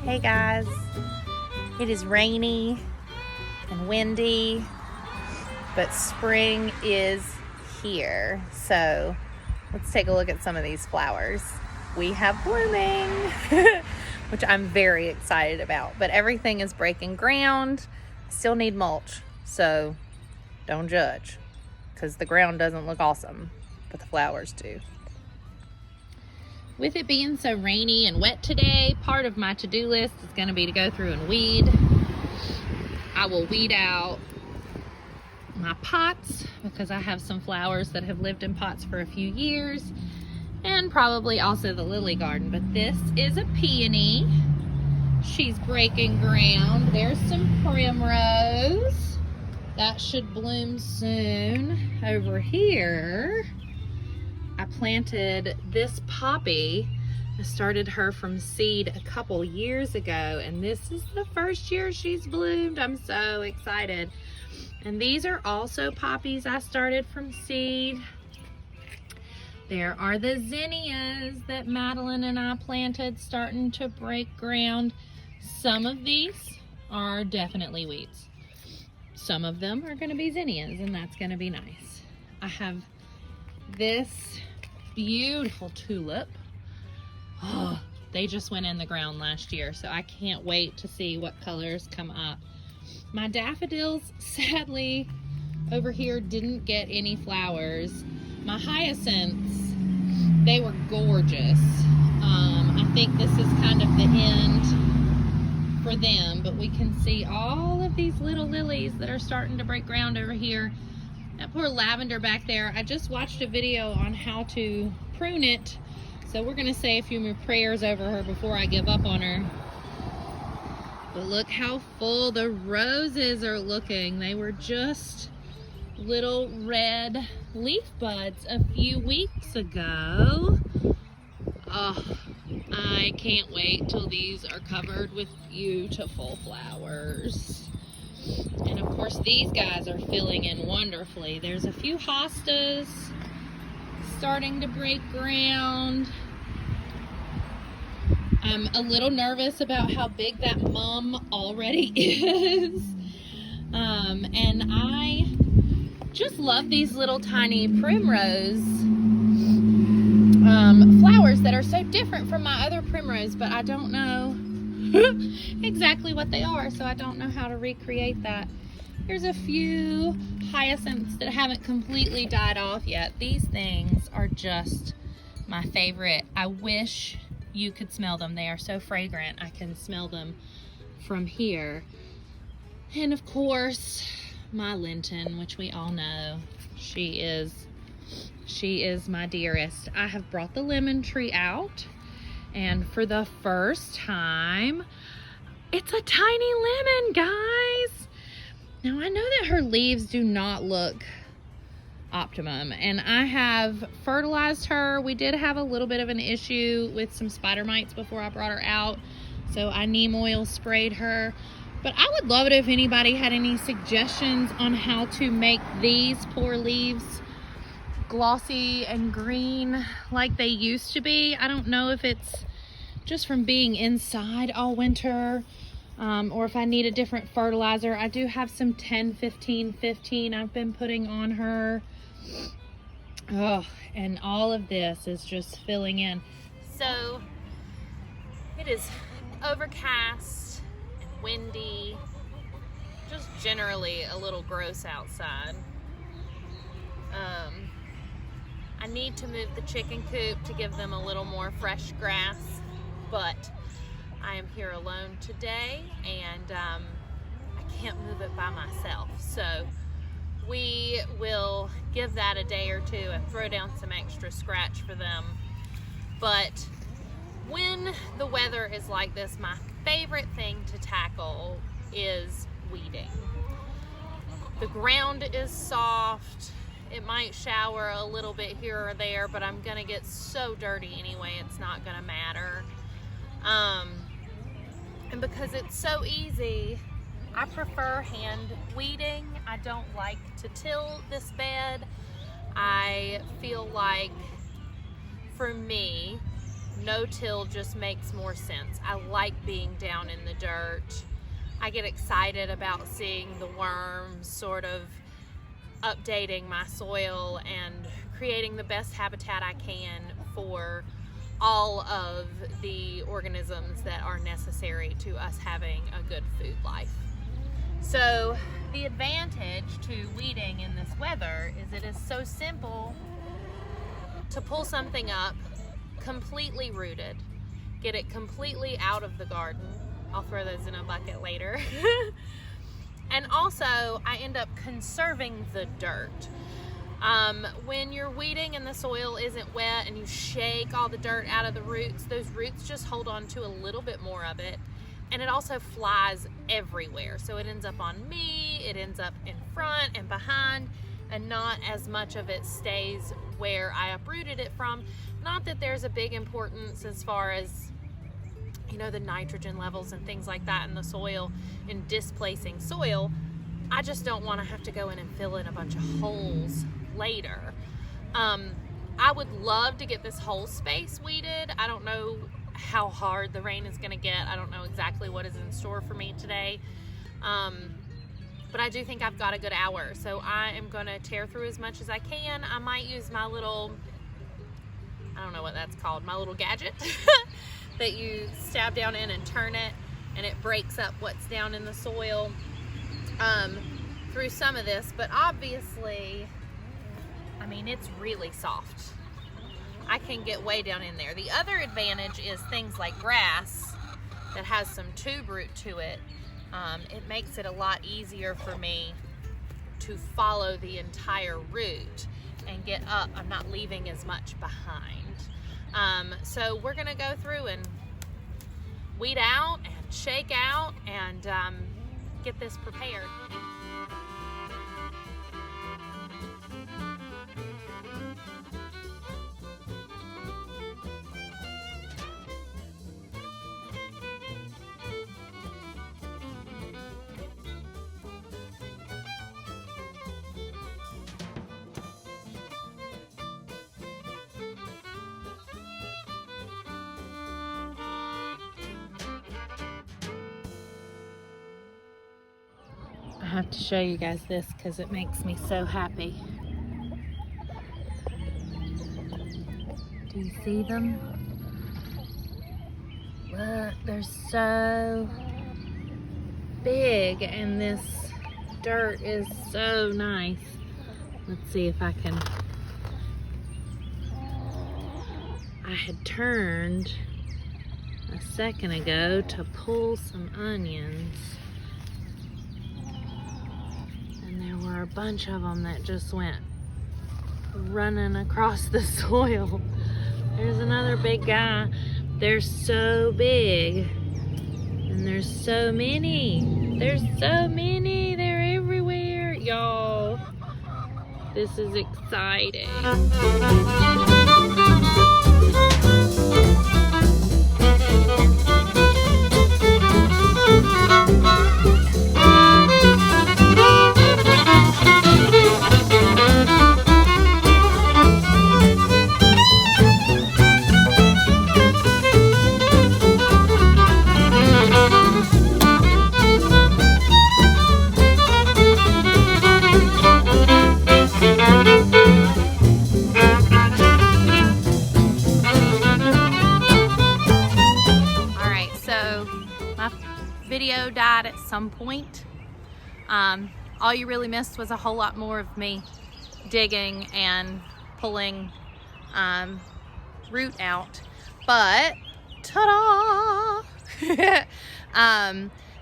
Hey guys, it is rainy and windy, but spring is here. So let's take a look at some of these flowers we have blooming, which I'm very excited about. But everything is breaking ground. Still need mulch, so don't judge, because the ground doesn't look awesome, but the flowers do. With it being so rainy and wet today, part of my to-do list is going to be to go through and weed. I will weed out my pots because I have some flowers that have lived in pots for a few years, and probably also the lily garden. But this is a peony. She's breaking ground. There's some primrose. That should bloom soon. Over here, I planted this poppy. I started her from seed a couple years ago, and this is the first year she's bloomed. I'm so excited. And these are also poppies I started from seed. There are the zinnias that Madeline and I planted, starting to break ground. Some of these are definitely weeds. Some of them are going to be zinnias, and that's going to be nice. I have this beautiful tulip. Oh, they just went in the ground last year, so I can't wait to see what colors come up. My daffodils, sadly, over here didn't get any flowers. My hyacinths, they were gorgeous. I think this is kind of the end for them, but we can see all of these little lilies that are starting to break ground over here. That poor lavender back there, I just watched a video on how to prune it, so we're gonna say a few more prayers over her before I give up on her. But look how full the roses are looking. They were just little red leaf buds a few weeks ago. Oh, I can't wait till these are covered with beautiful flowers. And of course, these guys are filling in wonderfully. There's a few hostas starting to break ground. I'm a little nervous about how big that mum already is. And I just love these little tiny primrose flowers that are so different from my other primrose, but I don't know exactly what they are, so I don't know how to recreate that. There's a few hyacinths that haven't completely died off yet. These things are just my favorite. I wish you could smell them. They are so fragrant. I can smell them from here. And of course, my Linton, which we all know, she is my dearest. I have brought the lemon tree out, and for the first time, it's a tiny lemon, guys. Now, I know that her leaves do not look optimum, and I have fertilized her. We did have a little bit of an issue with some spider mites before I brought her out, so I neem oil sprayed her. But I would love it if anybody had any suggestions on how to make these poor leaves glossy and green like they used to be. I don't know if it's just from being inside all winter, or if I need a different fertilizer. I do have some 10-15-15 I've been putting on her. Oh, and all of this is just filling in. So it is overcast and windy, just generally a little gross outside. I need to move the chicken coop to give them a little more fresh grass, but I am here alone today, and I can't move it by myself. So we will give that a day or two and throw down some extra scratch for them. But when the weather is like this, my favorite thing to tackle is weeding. The ground is soft. It might shower a little bit here or there, but I'm gonna get so dirty anyway, it's not gonna matter. And because it's so easy, I prefer hand weeding. I don't like to till this bed. I feel like, for me, no-till just makes more sense. I like being down in the dirt. I get excited about seeing the worms sort of updating my soil and creating the best habitat I can for all of the organisms that are necessary to us having a good food life. So the advantage to weeding in this weather is it is so simple to pull something up completely rooted, get it completely out of the garden. I'll throw those in a bucket later. And also I end up conserving the dirt. When you're weeding and the soil isn't wet and you shake all the dirt out of the roots, those roots just hold on to a little bit more of it, and it also flies everywhere. So it ends up on me, it ends up in front and behind, and not as much of it stays where I uprooted it from. Not that there's a big importance as far as, you know, the nitrogen levels and things like that in the soil and displacing soil. I just don't want to have to go in and fill in a bunch of holes later. I would love to get this whole space weeded. I don't know how hard the rain is going to get. I don't know exactly what is in store for me today. But I do think I've got a good hour. So I am going to tear through as much as I can. I might use my little, I don't know what that's called, my little gadget that you stab down in and turn it, and it breaks up what's down in the soil through some of this. But obviously, I mean, it's really soft. I can get way down in there. The other advantage is things like grass that has some tube root to it. It makes it a lot easier for me to follow the entire route and get up. I'm not leaving as much behind. So we're gonna go through and weed out and shake out and get this prepared. I have to show you guys this because it makes me so happy. Do you see them? Look, they're so big and this dirt is so nice. Let's see if I can. I had turned a second ago to pull some onions. There were a bunch of them that just went running across the soil. There's another big guy. They're so big. And there's so many. There's so many. They're everywhere, y'all. This is exciting. Video died at some point. All you really missed was a whole lot more of me digging and pulling root out, but ta-da!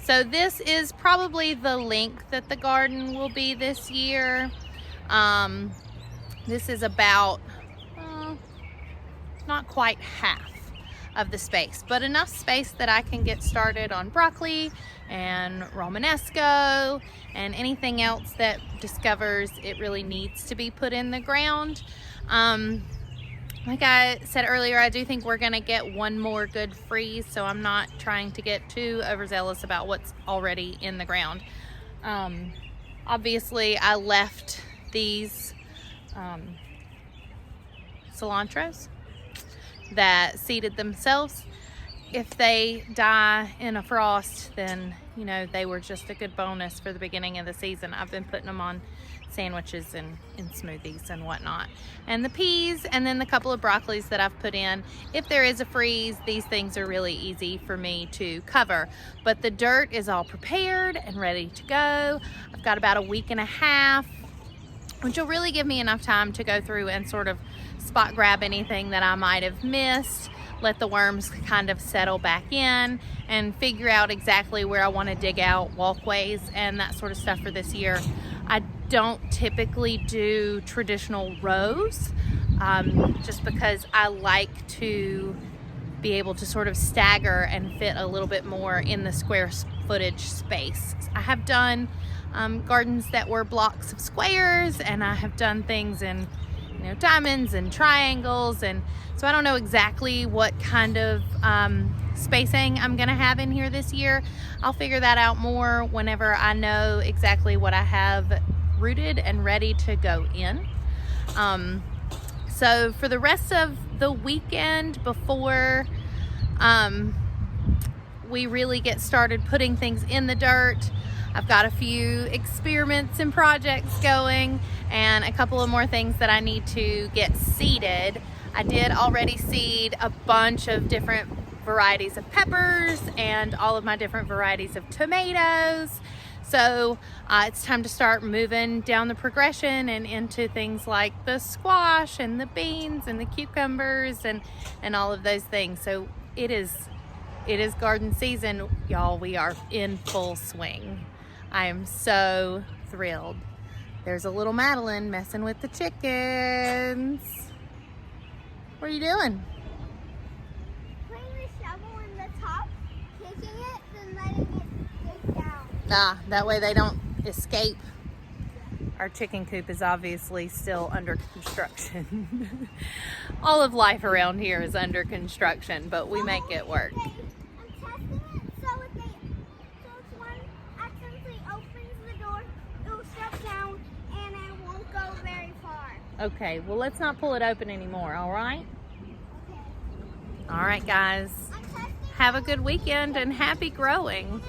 So this is probably the length that the garden will be this year. This is about not quite half of the space, but enough space that I can get started on broccoli and Romanesco and anything else that discovers it really needs to be put in the ground. Like I said earlier, I do think we're gonna get one more good freeze, so I'm not trying to get too overzealous about what's already in the ground. Obviously I left these cilantros that seeded themselves. If they die in a frost, then, you know, they were just a good bonus for the beginning of the season. I've been putting them on sandwiches and in smoothies and whatnot. And the peas, and then the couple of broccolis that I've put in. If there is a freeze, these things are really easy for me to cover. But the dirt is all prepared and ready to go. I've got about a week and a half, which will really give me enough time to go through and sort of spot grab anything that I might have missed, let the worms kind of settle back in, and figure out exactly where I want to dig out walkways and that sort of stuff for this year. I don't typically do traditional rows, just because I like to be able to sort of stagger and fit a little bit more in the square footage space. I have done gardens that were blocks of squares, and I have done things in, you know, diamonds and triangles, and so I don't know exactly what kind of spacing I'm gonna have in here this year. I'll figure that out more whenever I know exactly what I have rooted and ready to go in. So for the rest of the weekend, before we really get started putting things in the dirt, I've got a few experiments and projects going, and a couple of more things that I need to get seeded. I did already seed a bunch of different varieties of peppers and all of my different varieties of tomatoes. So it's time to start moving down the progression and into things like the squash and the beans and the cucumbers and all of those things. So it is garden season, y'all. We are in full swing. I am so thrilled. There's a little Madeline messing with the chickens. What are you doing? Putting the shovel in the top, kicking it, then letting it dig down. Ah, that way they don't escape. Our chicken coop is obviously still under construction. All of life around here is under construction, but we make it work. Okay, I'm testing it so if one accidentally opens the door, it'll shut down and it won't go very far. Okay, well, let's not pull it open anymore, all right? Okay. All right, guys. I'm testing. Have a good weekend and happy growing.